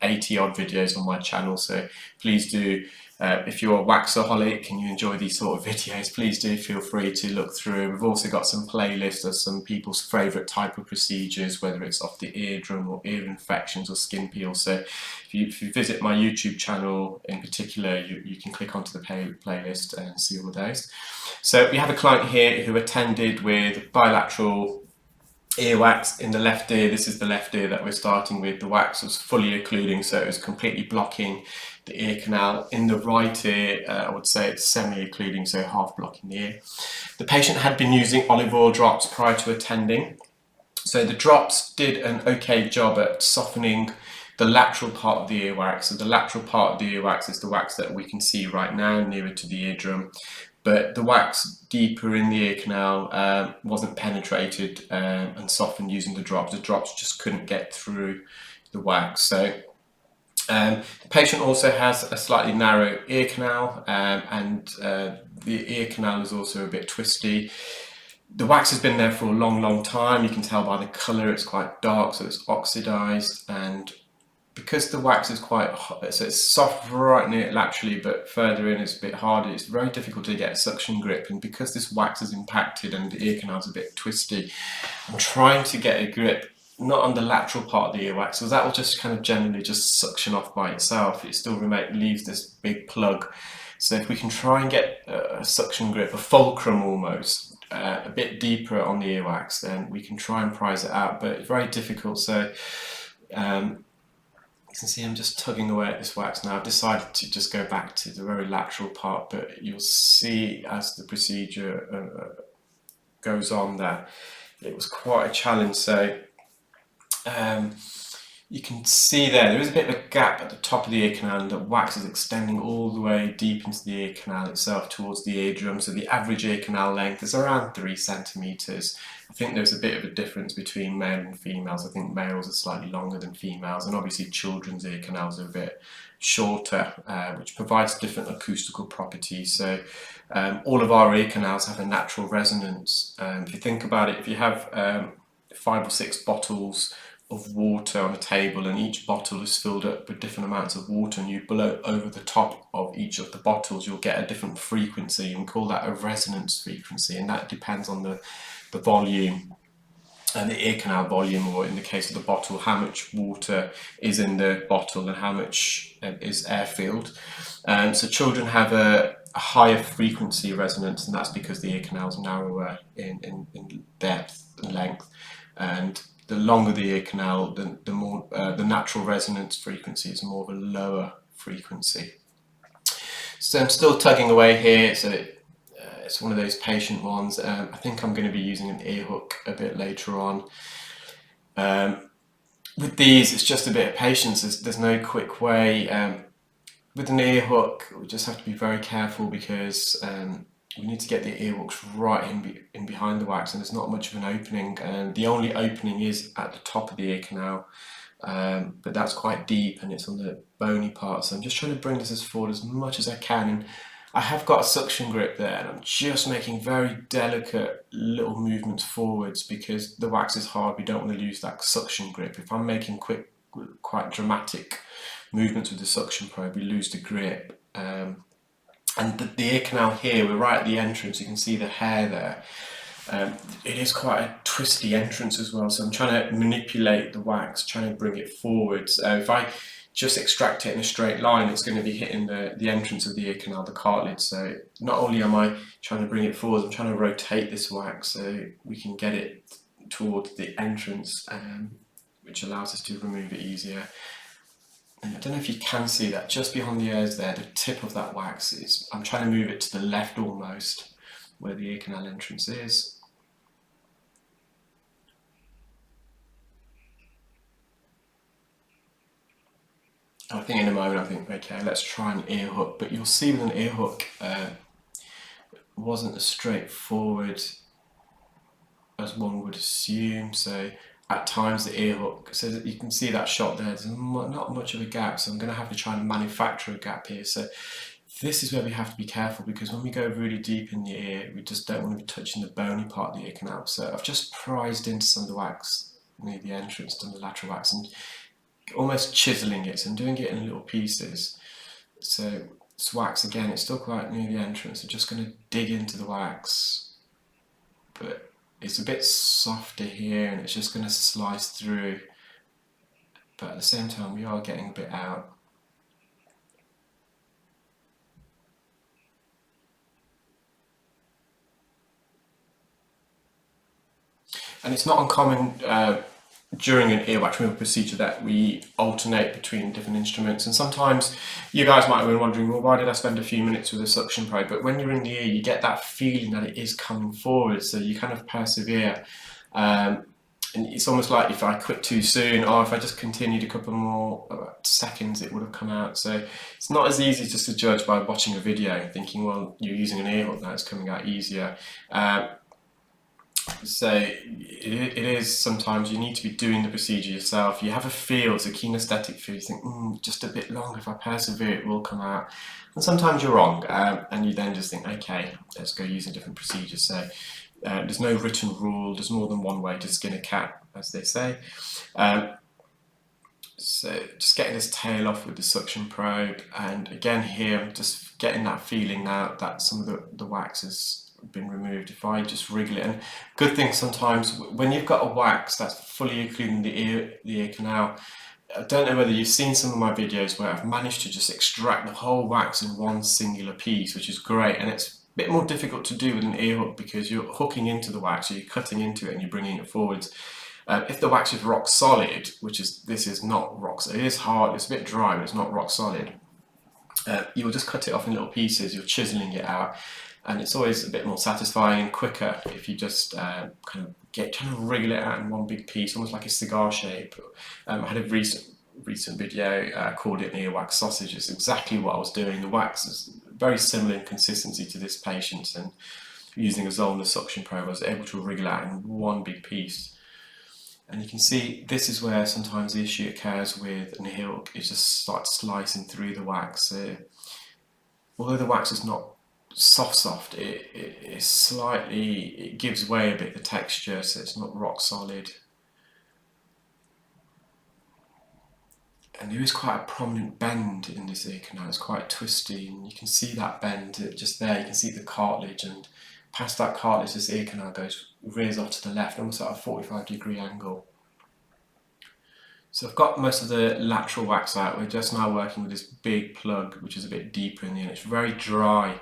80 odd videos on my channel, so please do, if you're a waxaholic and you enjoy these sort of videos, please do feel free to look through. We've also got some playlists of some people's favourite type of procedures, whether it's off the eardrum or ear infections or skin peels. So if you visit my YouTube channel in particular, you can click onto the playlist and see all of those. So we have a client here who attended with bilateral earwax in the left ear. This is the left ear that we're starting with. The wax was fully occluding, so it was completely blocking the ear canal. In the right ear, I would say it's semi-occluding, so half blocking the ear. The patient had been using olive oil drops prior to attending. So the drops did an okay job at softening the lateral part of the earwax. So the lateral part of the earwax is the wax that we can see right now, nearer to the eardrum. But the wax deeper in the ear canal wasn't penetrated and softened using the drops. The drops just couldn't get through the wax. So the patient also has a slightly narrow ear canal, and the ear canal is also a bit twisty. The wax has been there for a long time. You can tell by the colour it's quite dark, so it's oxidised, and because the wax is quite hot, so it's soft right near it laterally, but further in it's a bit harder. It's very difficult to get a suction grip, and because this wax is impacted and the ear canal is a bit twisty, I'm trying to get a grip not on the lateral part of the earwax, so that will just kind of generally just suction off by itself. It still leaves this big plug. So if we can try and get a suction grip, a fulcrum almost, a bit deeper on the earwax, then we can try and prise it out, but it's very difficult. So you can see I'm just tugging away at this wax now. I've decided to just go back to the very lateral part, but you'll see as the procedure goes on that it was quite a challenge. So you can see there is a bit of a gap at the top of the ear canal, and the wax is extending all the way deep into the ear canal itself towards the eardrum. So the average ear canal length is around 3 centimetres. I think there's a bit of a difference between male and females. I think males are slightly longer than females, and obviously children's ear canals are a bit shorter, which provides different acoustical properties. So all of our ear canals have a natural resonance. If you think about it, if you have 5 or 6 bottles of water on a table, and each bottle is filled up with different amounts of water, and you blow over the top of each of the bottles, you'll get a different frequency, and we call that a resonance frequency, and that depends on the volume and the ear canal volume, or in the case of the bottle, how much water is in the bottle and how much is air filled. So children have a higher frequency resonance, and that's because the ear canal is narrower in depth and length, and the longer the ear canal, the more the natural resonance frequency is more of a lower frequency. So I'm still tugging away here. So it's one of those patient ones. I think I'm going to be using an ear hook a bit later on. With these, it's just a bit of patience. There's no quick way. With an ear hook, we just have to be very careful, because we need to get the ear hooks right in behind the wax, and there's not much of an opening, and the only opening is at the top of the ear canal, but that's quite deep and it's on the bony part. So I'm just trying to bring this forward as much as I can, and I have got a suction grip there, and I'm just making very delicate little movements forwards because the wax is hard. We don't want to lose that suction grip. If I'm making quick, quite dramatic movements with the suction probe, we lose the grip. And the ear canal here, we're right at the entrance, you can see the hair there. It is quite a twisty entrance as well, so I'm trying to manipulate the wax, trying to bring it forwards. If I just extract it in a straight line, it's going to be hitting the entrance of the ear canal, the cartilage. So not only am I trying to bring it forward, I'm trying to rotate this wax so we can get it towards the entrance, which allows us to remove it easier. And I don't know if you can see that just behind the ears there, the tip of that wax is, I'm trying to move it to the left almost, where the ear canal entrance is. I think in a moment I think, okay, let's try an ear hook, but you'll see with an ear hook, it wasn't as straightforward as one would assume. So at times the ear hook, so that you can see that shot there, there's not much of a gap, so I'm going to have to try and manufacture a gap here. So this is where we have to be careful, because when we go really deep in the ear, we just don't want to be touching the bony part of the ear canal. So I've just prized into some of the wax near the entrance to the lateral wax, and almost chiseling it, so I'm doing it in little pieces. So this wax, again, it's still quite near the entrance. I'm just going to dig into the wax, but it's a bit softer here and it's just going to slice through, but at the same time we are getting a bit out. And it's not uncommon during an earwax removal procedure that we alternate between different instruments, and sometimes you guys might have been wondering, well, why did I spend a few minutes with a suction probe? But when you're in the ear, you get that feeling that it is coming forward, so you kind of persevere. And it's almost like if I quit too soon, or if I just continued a couple more seconds, it would have come out. So it's not as easy just to judge by watching a video, thinking, well, you're using an ear hook, now it's coming out easier. So it is sometimes you need to be doing the procedure yourself. You have a feel, it's a kinesthetic feel. You think, just a bit longer, if I persevere, it will come out. And sometimes you're wrong, and you then just think, okay, let's go use a different procedure. So there's no written rule. There's more than one way to skin a cat, as they say. So just getting this tail off with the suction probe, and again here, I'm just getting that feeling now that some of the wax has been removed. If I just wriggle it, and good thing sometimes when you've got a wax that's fully occluding the ear canal, I don't know whether you've seen some of my videos where I've managed to just extract the whole wax in one singular piece, which is great, and it's a bit more difficult to do with an ear hook because you're hooking into the wax, so you're cutting into it and you're bringing it forwards. If the wax is rock solid, which is, this is not rock solid, it is hard, it's a bit dry, but it's not rock solid, you'll just cut it off in little pieces, you're chiseling it out, and it's always a bit more satisfying and quicker if you just kind of trying to wriggle it out in one big piece, almost like a cigar shape. I had a recent video, called it an earwax sausage. It's exactly what I was doing. The wax is very similar in consistency to this patient's, and using a Zollner suction probe I was able to wriggle out in one big piece. And you can see this is where sometimes the issue occurs with an ear hook, it just starts slicing through the wax. Although the wax is not soft, it slightly, it gives way a bit, the texture, so it's not rock solid. And there is quite a prominent bend in this ear canal, it's quite twisty, and you can see that bend just there. You can see the cartilage, and past that cartilage this ear canal rears off to the left, almost at a 45-degree angle. So I've got most of the lateral wax out. We're just now working with this big plug, which is a bit deeper in the ear. It's very dry,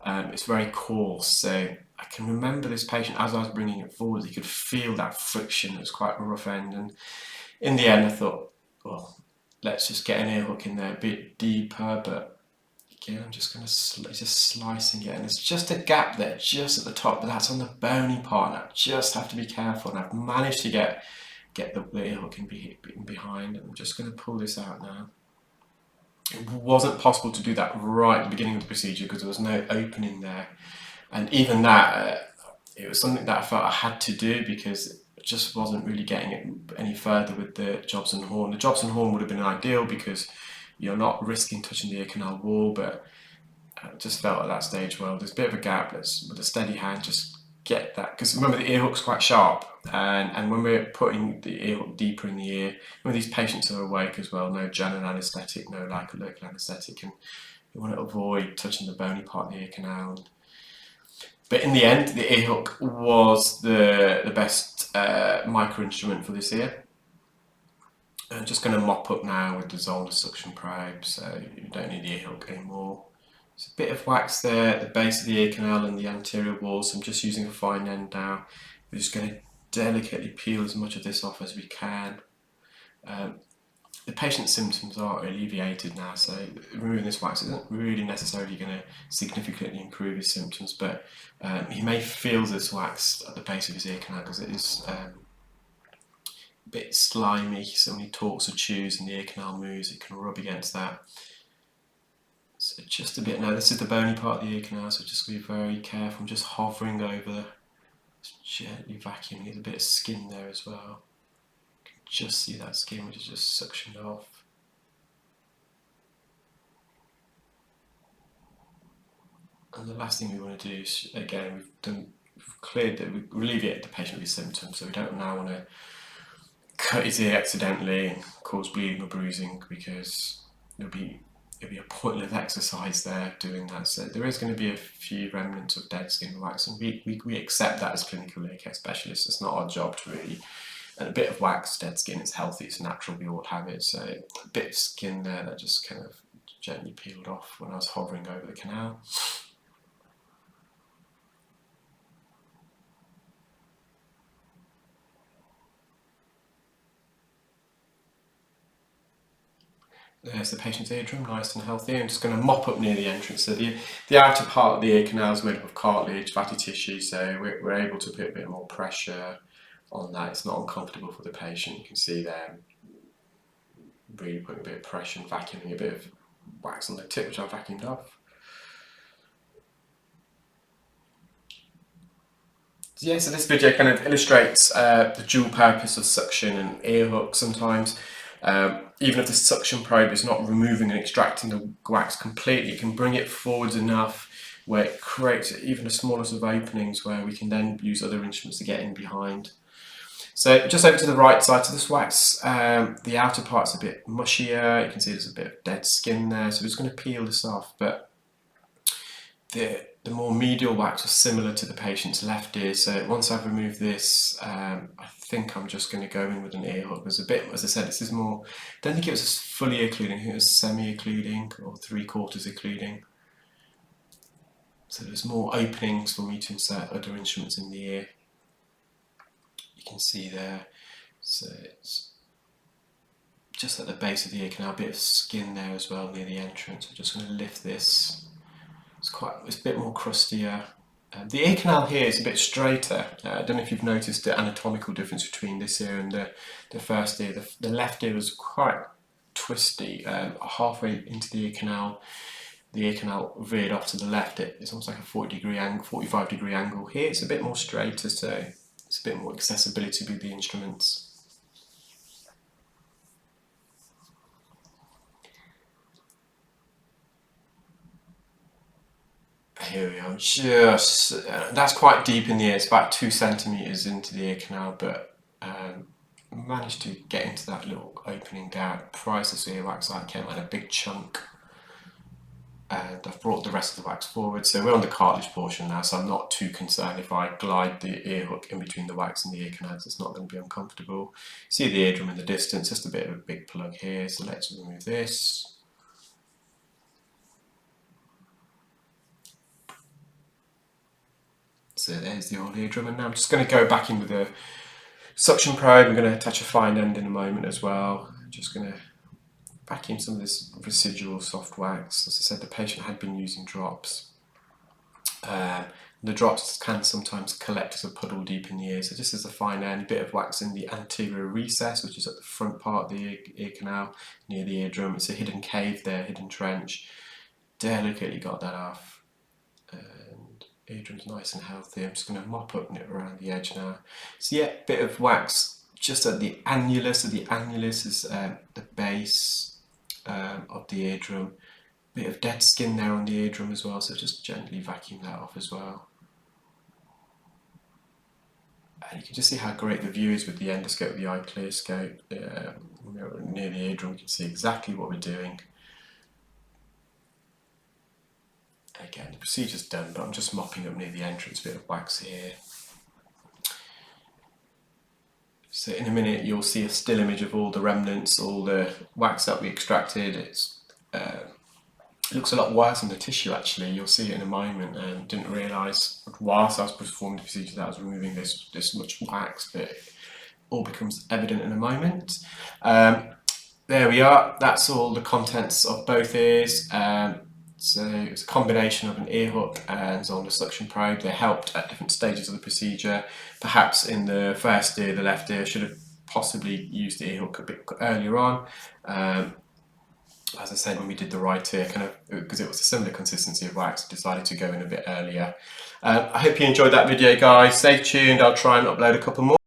it's very coarse, so I can remember this patient, as I was bringing it forward, he could feel that friction. It was quite a rough end, and in the end I thought, well, let's just get an ear hook in there a bit deeper, but again I'm just going to just slicing it, and there's just a gap there just at the top, but that's on the bony part, and I just have to be careful, and I've managed to get the ear hook in behind, and I'm just going to pull this out now. It wasn't possible to do that right at the beginning of the procedure because there was no opening there, and even that, it was something that I felt I had to do because it just wasn't really getting it any further with the Jobson horn. The Jobson horn would have been ideal because you're not risking touching the ear canal wall, but I just felt at that stage, well, there's a bit of a gap, let's with a steady hand just get that, because remember the ear hook's quite sharp, and when we're putting the ear hook deeper in the ear, when these patients are awake as well, no general anaesthetic, no like local anaesthetic, and you want to avoid touching the bony part of the ear canal. But in the end, the ear hook was the best micro instrument for this ear. I'm just going to mop up now with the Zollner suction probe, so you don't need the ear hook anymore. There's a bit of wax there at the base of the ear canal and the anterior wall, so I'm just using a fine end now. We're just going to delicately peel as much of this off as we can. The patient's symptoms are alleviated now, so removing this wax isn't really necessarily going to significantly improve his symptoms, but he may feel this wax at the base of his ear canal because it is a bit slimy, so when he talks or chews and the ear canal moves, it can rub against that. So just a bit now, this is the bony part of the ear canal, so just be very careful. I'm just hovering over, just gently vacuuming. There's a bit of skin there as well. You can just see that skin which is just suctioned off. And the last thing we want to do is, again, we've cleared that, we've alleviated the patient with his symptoms, so we don't now want to cut his ear accidentally and cause bleeding or bruising, because it'll be a pointless exercise there doing that. So there is going to be a few remnants of dead skin wax, and we accept that as clinical ear care specialists. It's not our job to really. And a bit of wax, dead skin, it's healthy, it's natural, we all have it. So a bit of skin there that just kind of gently peeled off when I was hovering over the canal. There's the patient's eardrum, nice and healthy. I'm just going to mop up near the entrance. So the outer part of the ear canal is made up of cartilage, fatty tissue, so we're able to put a bit more pressure on that. It's not uncomfortable for the patient. You can see there, really putting a bit of pressure and vacuuming a bit of wax on the tip, which I vacuumed off. Yeah, so this video kind of illustrates the dual purpose of suction and ear hook sometimes. Even if the suction probe is not removing and extracting the wax completely, it can bring it forwards enough where it creates even the smallest of openings where we can then use other instruments to get in behind. So just over to the right side of this wax, the outer part's a bit mushier. You can see there's a bit of dead skin there, so we're just going to peel this off. But the more medial wax was similar to the patient's left ear, so once I've removed this, I think I'm just going to go in with an ear hook. There's a bit, as I said, this is more, I don't think it was fully occluding, I think it was semi-occluding or 3/4 occluding. So there's more openings for me to insert other instruments in the ear. You can see there, so it's just at the base of the ear canal, a bit of skin there as well near the entrance. I'm just going to lift this. It's a bit more crustier. The ear canal here is a bit straighter. I don't know if you've noticed the anatomical difference between this ear and the first ear. The left ear was quite twisty. Halfway into the ear canal veered off to the left. It's almost like a 45-degree angle. Here it's a bit more straighter, so it's a bit more accessibility with the instruments. Here we are, that's quite deep in the ear, it's about 2 centimetres into the ear canal, but managed to get into that little opening there. Prior to the earwax, I came out a big chunk, and I've brought the rest of the wax forward. So we're on the cartilage portion now, so I'm not too concerned if I glide the ear hook in between the wax and the ear canals. It's not going to be uncomfortable. See the eardrum in the distance, just a bit of a big plug here, so let's remove this. So there's the old eardrum, and now I'm just going to go back in with a suction probe. I'm going to attach a fine end in a moment as well. I'm just going to vacuum some of this residual soft wax. As I said, the patient had been using drops. The drops can sometimes collect as a puddle deep in the ear. So just as a fine end, a bit of wax in the anterior recess, which is at the front part of the ear canal near the eardrum. It's a hidden cave there, hidden trench. Delicately got that off. Eardrum's nice and healthy. I'm just going to mop up it around the edge now. So yeah, bit of wax just at the annulus. So the annulus is the base of the eardrum. Bit of dead skin there on the eardrum as well, so just gently vacuum that off as well. And you can just see how great the view is with the endoscope, the eye clear scope. Near the eardrum, you can see exactly what we're doing. Again, the procedure's done, but I'm just mopping up near the entrance, bit of wax here. So in a minute you'll see a still image of all the remnants, all the wax that we extracted. It looks a lot worse on the tissue actually. You'll see it in a moment, and didn't realise whilst I was performing the procedure that I was removing this much wax, but it all becomes evident in a moment. There we are, that's all the contents of both ears. So it's a combination of an ear hook and on the suction probe. They helped at different stages of the procedure. Perhaps in the first ear, the left ear, should have possibly used the ear hook a bit earlier on. As I said, when we did the right ear, kind of because it was a similar consistency of wax, I decided to go in a bit earlier. I hope you enjoyed that video, guys. Stay tuned, I'll try and upload a couple more.